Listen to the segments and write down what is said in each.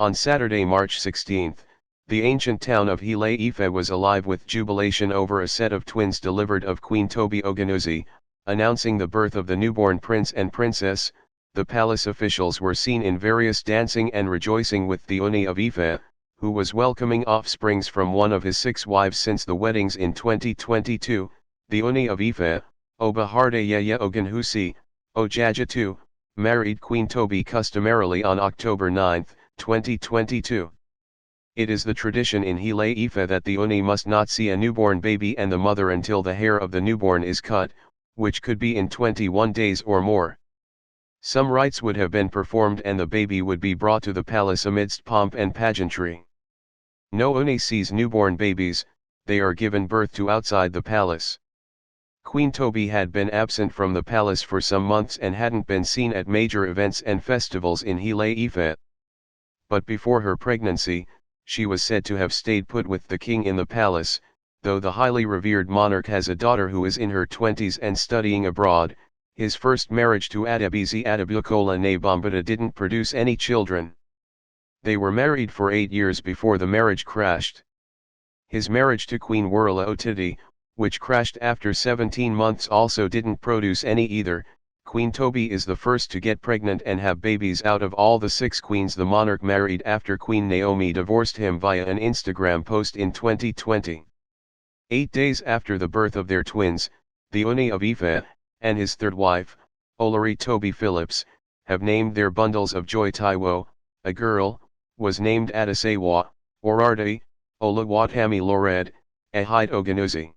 On Saturday, March 16, the ancient town of Ile Ife was alive with jubilation over a set of twins delivered of Queen Tobi Ogunwusi, announcing the birth of the newborn prince and princess. The palace officials were seen in various dancing and rejoicing with the Ooni of Ife, who was welcoming offsprings from one of his 6 wives since the weddings in 2022. The Ooni of Ife, Oba Adeyeye Ogunwusi, Ojaja II, married Queen Tobi customarily on October 9, 2022. It is the tradition in Ile Ife that the Ooni must not see a newborn baby and the mother until the hair of the newborn is cut, which could be in 21 days or more. Some rites would have been performed and the baby would be brought to the palace amidst pomp and pageantry. No Ooni sees newborn babies, they are given birth to outside the palace. Queen Tobi had been absent from the palace for some months and hadn't been seen at major events and festivals in Ile Ife. But before her pregnancy, she was said to have stayed put with the king in the palace. Though the highly revered monarch has a daughter who is in her 20s and studying abroad, his first marriage to Adebisi Adebukola Nabambada didn't produce any children. They were married for 8 years before the marriage crashed. His marriage to Queen Wurla Otiti, which crashed after 17 months, also didn't produce any either. Queen Tobi is the first to get pregnant and have babies out of all the 6 queens the monarch married after Queen Naomi divorced him via an Instagram post in 2020. 8 days after the birth of their twins, the Ooni of Ife, and his third wife, Olori Toby Phillips, have named their bundles of joy. Taiwo, a girl, was named Adesewa, Orarde, Olawatami Lored, Ehide Ogunwusi.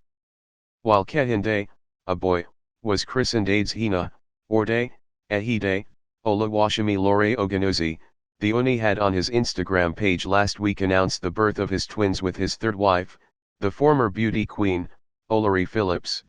While Kehinde, a boy, was christened Adeshina, Orde, Ehide, Olawashimi Lore Ogunwusi. The Ooni had on his Instagram page last week announced the birth of his twins with his third wife, the former beauty queen, Olori Phillips.